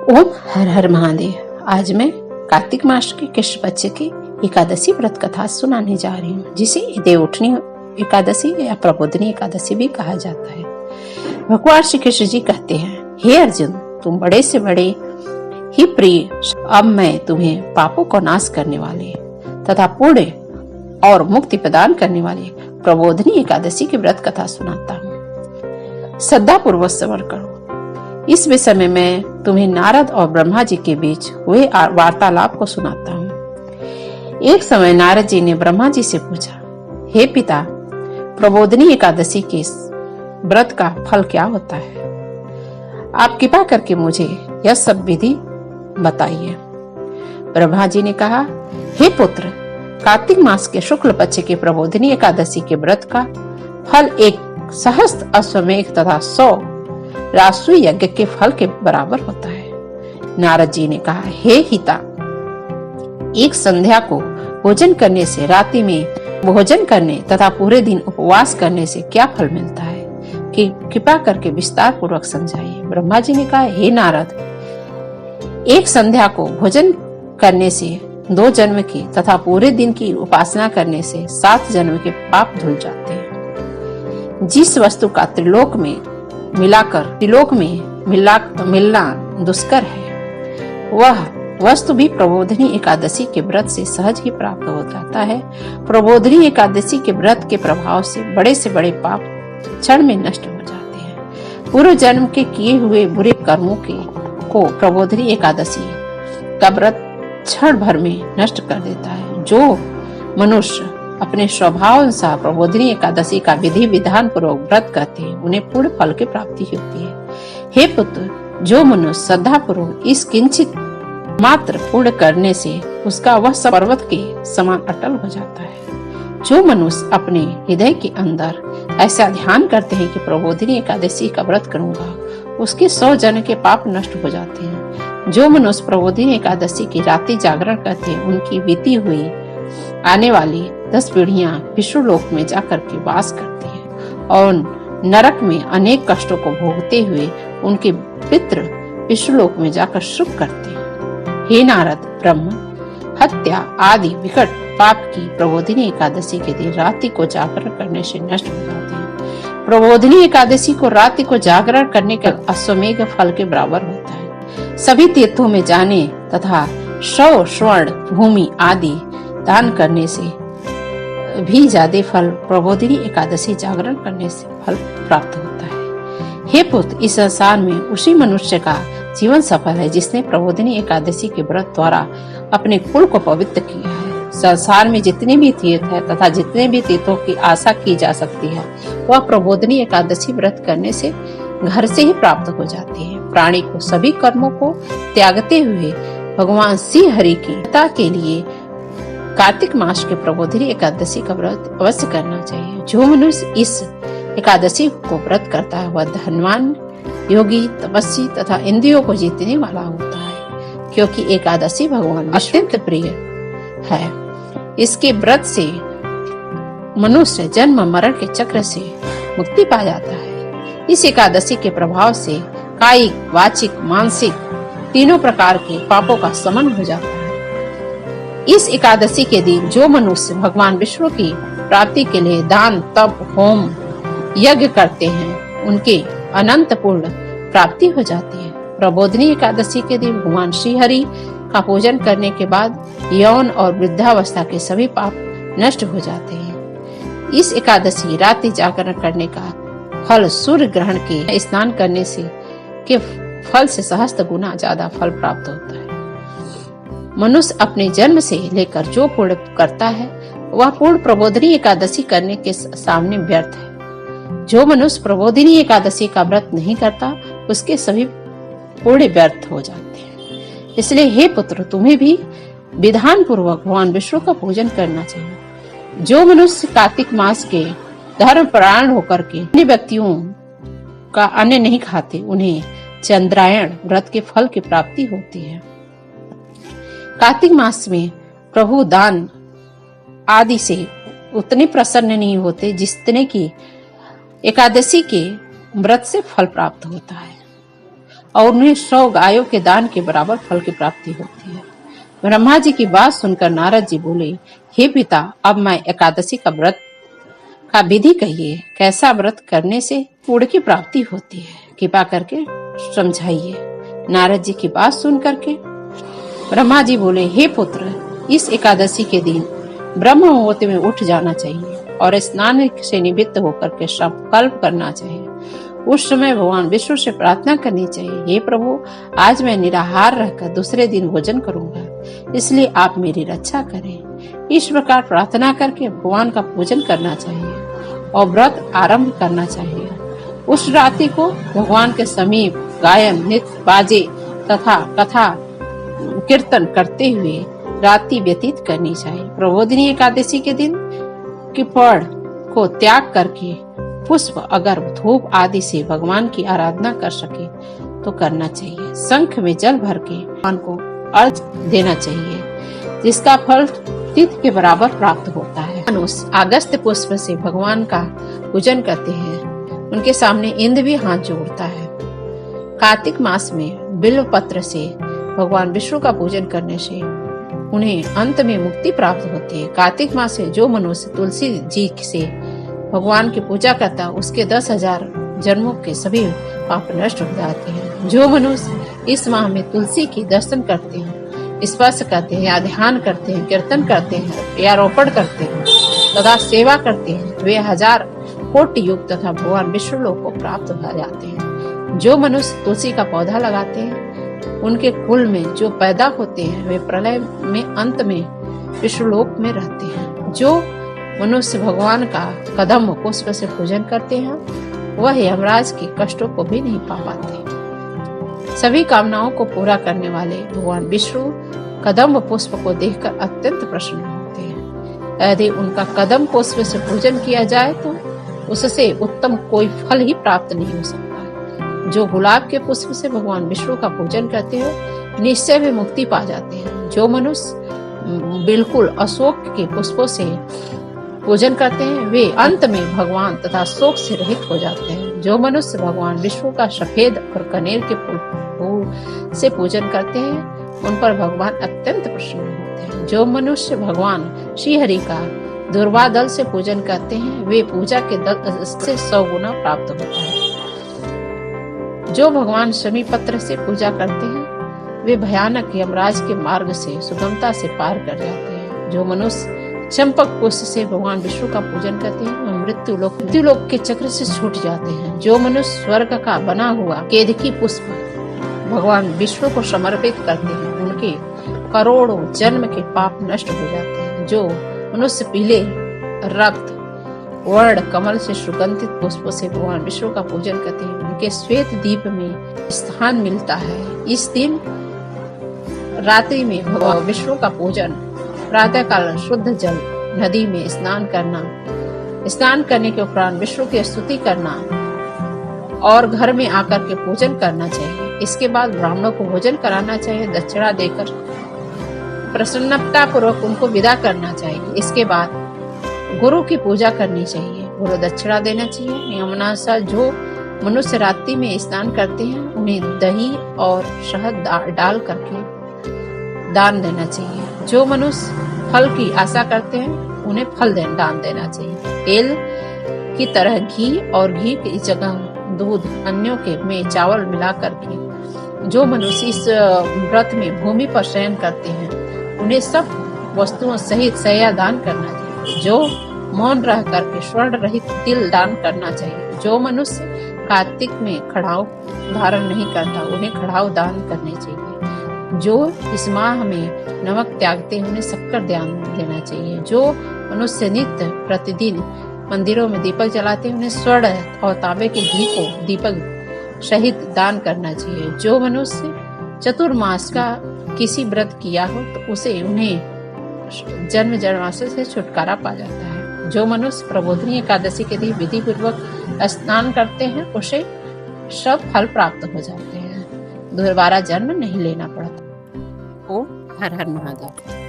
ओम हर हर महादेव। आज मैं कार्तिक मास के कृष्ण पक्ष की एकादशी व्रत कथा सुनाने जा रही हूँ, जिसे देवउठनी एकादशी या प्रबोधनी एकादशी भी कहा जाता है। भगवान श्री कृष्ण जी कहते हैं, हे अर्जुन, तुम बड़े से बड़े ही प्रिय, अब मैं तुम्हें पापों को नाश करने वाले तथा पुण्य और मुक्ति प्रदान करने वाले प्रबोधनी एकादशी की व्रत कथा सुनाता हूँ। श्रद्धा पूर्वक श्रवण करो। इस विषय में मैं तुम्हें नारद और ब्रह्मा जी के बीच हुए वार्तालाप को सुनाता हूँ। एक समय नारद जी ने ब्रह्मा जी से पूछा, हे पिता, प्रबोधनी एकादशी के व्रत का फल क्या होता है? आप कृपा करके मुझे यह सब विधि बताइए। ब्रह्मा जी ने कहा, हे पुत्र, कार्तिक मास के शुक्ल पक्ष के प्रबोधनी एकादशी के व्रत का फल 1 सहस्त्र अश्वमेघ तथा 100 राष्ट्रीय यज्ञ के फल के बराबर होता है। नारद जी ने कहा, हे हिता, एक संध्या को भोजन करने से, रात्रि में भोजन करने तथा पूरे दिन उपवास करने से क्या फल मिलता है कि कृपा करके विस्तार पूर्वक समझाइए। ब्रह्मा जी ने कहा, हे नारद, एक संध्या को भोजन करने से 2 जन्म की तथा पूरे दिन की उपासना करने से 7 जन्म के पाप धुल जाते हैं। जिस वस्तु का त्रिलोक में मिलना दुष्कर है, वह वस्तु भी प्रबोधनी एकादशी के व्रत से सहज ही प्राप्त हो जाता है। प्रबोधनी एकादशी के व्रत के प्रभाव से बड़े पाप क्षण में नष्ट हो जाते हैं। पूर्व जन्म के किए हुए बुरे कर्मों को प्रबोधनी एकादशी का व्रत क्षण भर में नष्ट कर देता है। जो मनुष्य अपने स्वभाव अनुसार प्रबोधनी एकादशी का विधि विधान पूर्वक व्रत करते हैं, उन्हें पूर्ण फल की प्राप्ति होती है। हे पुत्र, जो मनुष्य श्रद्धा पूर्वक इस किंचित मात्र पूर्ण करने से उसका वह पर्वत के समान अटल हो जाता है। जो मनुष्य अपने हृदय के अंदर ऐसा ध्यान करते हैं कि प्रबोधनी एकादशी का व्रत करूंगा, उसके 100 जन्म के पाप नष्ट हो जाते हैं। जो मनुष्य प्रबोधनी एकादशी की रात्रि जागरण करते हैं, उनकी बीती हुई आने वाली 10 पीढ़ियां विष्णुलोक में जाकर के वास करती हैं और नरक में अनेक कष्टों को भोगते हुए उनके पितृ विष्णुलोक में जाकर सुख करते हैं। हे नारद, ब्रह्म हत्या आदि विकट पाप की प्रबोधनी एकादशी के दिन रात्रि को जागरण करने से नष्ट हो जाते हैं। प्रबोधनी एकादशी को रात्रि को जागरण करने का अश्वमेघ फल के बराबर होता है। सभी तीर्थों में जाने तथा 100 स्वर्ण भूमि आदि दान करने से भी ज्यादा फल प्रबोधनी एकादशी जागरण करने से फल प्राप्त होता है। हे पुत्र, इस संसार में उसी मनुष्य का जीवन सफल है जिसने प्रबोधनी एकादशी के व्रत द्वारा अपने कुल को पवित्र किया है। संसार में जितने भी तीर्थ है तथा जितने भी तीर्थों की आशा की जा सकती है, वह प्रबोधनी एकादशी व्रत करने से घर से ही प्राप्त हो जाती है। प्राणी को सभी कर्मों को त्यागते हुए भगवान श्री हरि की कृपा के लिए कार्तिक मास के प्रबोधनी एकादशी का व्रत अवश्य करना चाहिए। जो मनुष्य इस एकादशी को व्रत करता है, वह धनवान, योगी, तपस्वी तथा इंद्रियों को जीतने वाला होता है, क्योंकि एकादशी भगवान अत्यंत प्रिय है। इसके व्रत से मनुष्य जन्म मरण के चक्र से मुक्ति पा जाता है। इस एकादशी के प्रभाव से कायिक, वाचिक, मानसिक तीनों प्रकार के पापों का शमन हो जाता है। इस एकादशी के दिन जो मनुष्य भगवान विष्णु की प्राप्ति के लिए दान, तप, होम, यज्ञ करते हैं, उनके अनंत पूर्ण प्राप्ति हो जाती है। प्रबोधनी एकादशी के दिन भगवान श्री हरि का पूजन करने के बाद यौन और वृद्धावस्था के सभी पाप नष्ट हो जाते हैं। इस एकादशी रात्रि जागरण करने का फल सूर्य ग्रहण के स्नान करने से के फल से सहस्त्र गुना ज्यादा फल प्राप्त होता है। मनुष्य अपने जन्म से लेकर जो पुण्य करता है, वह पूर्ण प्रबोधनी एकादशी करने के सामने व्यर्थ है। जो मनुष्य प्रबोधनी एकादशी का व्रत नहीं करता, उसके सभी पुण्य व्यर्थ हो जाते हैं। इसलिए हे पुत्र, तुम्हें भी विधान पूर्वक भगवान विष्णु का पूजन करना चाहिए। जो मनुष्य कार्तिक मास के धर्म परायण होकर के अन्य व्यक्तियों का अन्न नहीं खाते, उन्हें चंद्रायण व्रत के फल की प्राप्ति होती है। कार्तिक मास में प्रभु दान आदि से उतने प्रसन्न नहीं होते जितने की एकादशी के व्रत से फल प्राप्त होता है। और उन्हें 100 गायों के दान के बराबर फल की प्राप्ति होती है। ब्रह्मा जी की बात सुनकर नारद जी बोले, हे पिता, अब मैं एकादशी का व्रत का विधि कहिए, कैसा व्रत करने से पुण्य की प्राप्ति होती है, कृपा करके समझाइए। नारद जी की बात सुन करके ब्रह्मा जी बोले, हे पुत्र, इस एकादशी के दिन ब्रह्म मुहूर्त में उठ जाना चाहिए और स्नान से निवृत्त होकर के संकल्प करना चाहिए। उस समय भगवान विष्णु से प्रार्थना करनी चाहिए, हे प्रभु, आज मैं निराहार रहकर दूसरे दिन भोजन करूंगा, इसलिए आप मेरी रक्षा करें। इस प्रकार प्रार्थना करके भगवान का पूजन करना चाहिए और व्रत आरंभ करना चाहिए। उस रात्रि को भगवान के समीप गायन, नृत्य, बाजे तथा कथा कीर्तन करते हुए रात्रि व्यतीत करनी चाहिए। प्रबोधिनी एकादशी के दिन की फल को त्याग करके पुष्प, अगर धूप आदि से भगवान की आराधना कर सके तो करना चाहिए। शंख में जल भर के भगवान को अर्घ्य देना चाहिए, जिसका फल तीर्थ के बराबर प्राप्त होता है। मनुष्य अगस्त्य पुष्प से भगवान का पूजन करते हैं, उनके सामने इंद्र भी हाथ जोड़ता है। कार्तिक मास में बिल्व पत्र से भगवान विष्णु का पूजन करने से उन्हें अंत में मुक्ति प्राप्त होती है। कार्तिक मास से जो मनुष्य तुलसी जी से भगवान की पूजा करता है, उसके 10,000 जन्मों के सभी पाप नष्ट हो जाते हैं। जो मनुष्य इस माह में तुलसी की दर्शन करते हैं, स्पर्श करते हैं या ध्यान करते हैं, कीर्तन करते हैं या रोपण करते हैं तथा सेवा करते हैं, वे 1000 कोटि युग तथा भगवान विष्णु लोक को प्राप्त हो जाते हैं। जो मनुष्य तुलसी का पौधा लगाते हैं, उनके कुल में जो पैदा होते हैं, वे प्रलय में अंत में विष्णुलोक में रहते हैं। जो मनुष्य भगवान का कदम पुष्प से पूजन करते हैं, वह यमराज के कष्टों को भी नहीं पा पाते। सभी कामनाओं को पूरा करने वाले भगवान विष्णु कदम पुष्प को देखकर अत्यंत प्रसन्न होते हैं। यदि उनका कदम पुष्प से पूजन किया जाए तो उससे उत्तम कोई फल ही प्राप्त नहीं हो सकता। जो गुलाब के पुष्प से भगवान विष्णु का पूजन करते हो, निश्चय वे मुक्ति पा जाते हैं। जो मनुष्य बिल्कुल अशोक के पुष्पों से पूजन करते हैं, वे अंत में भगवान तथा शोक से रहित हो जाते हैं। जो मनुष्य भगवान विष्णु का सफेद और कनेर के फूल से पूजन करते हैं, उन पर भगवान अत्यंत प्रसन्न होते हैं। जो मनुष्य भगवान श्री हरि का दुर्वा दल से पूजन करते हैं, वे पूजा के दल से 100 गुना प्राप्त होता है। जो भगवान शमी पत्र से पूजा करते हैं, वे भयानक यमराज के मार्ग से सुगमता से पार कर जाते हैं। जो मनुष्य चंपक पुष्प से भगवान विष्णु का पूजन करते हैं, वे मृत्यु लोक के चक्र से छूट जाते हैं। जो मनुष्य स्वर्ग का बना हुआ केदकी पुष्प भगवान विष्णु को समर्पित करते हैं, उनके करोड़ों जन्म के पाप नष्ट हो जाते हैं। जो मनुष्य पीले रक्त वर्ण कमल से सुगंधित पुष्पों से भगवान विष्णु का पूजन करते हैं, उनके श्वेत दीप में स्थान मिलता है। इस दिन रात्रि में भगवान विष्णु का पूजन, प्रातः काल शुद्ध जल नदी में स्नान करने के उपरांत विष्णु की स्तुति करना और घर में आकर के पूजन करना चाहिए। इसके बाद ब्राह्मणों को भोजन कराना चाहिए, दक्षिणा देकर प्रसन्नता पूर्वक उनको विदा करना चाहिए। इसके बाद गुरु की पूजा करनी चाहिए, गुरु दक्षिणा देना चाहिए। नियमानुसार जो मनुष्य रात्रि में स्नान करते हैं, उन्हें दही और शहद डाल करके दान देना चाहिए। जो मनुष्य फल की आशा करते हैं, उन्हें फल दान देना चाहिए। तेल की तरह घी और घी की जगह दूध, अन्यों के में चावल मिला करके जो मनुष्य इस व्रत में भूमि पर शयन करते हैं, उन्हें सब वस्तुओं सहित शय्या दान करना चाहिए। जो मौन रह करके स्वर्ण रहित तिल दान करना चाहिए। जो मनुष्य कार्तिक में खड़ाऊ धारण नहीं करता, उन्हें खड़ाऊ दान करने चाहिए। जो इस माह में नमक त्यागते हैं, उन्हें शक्कर दान देना चाहिए। जो मनुष्य नित्य प्रतिदिन मंदिरों में दीपक जलाते हैं, उन्हें स्वर्ण और तांबे के घी को दीपक सहित दान करना चाहिए। जो मनुष्य चतुर्मास का किसी व्रत किया हो, तो उन्हें जन्म जन्मांतर से छुटकारा पा जाता है। जो मनुष्य प्रबोधिनी एकादशी के दिन विधि पूर्वक स्नान करते हैं, उसे सब फल प्राप्त हो जाते हैं, दोबारा जन्म नहीं लेना पड़ता। ओम हर हर महादेव।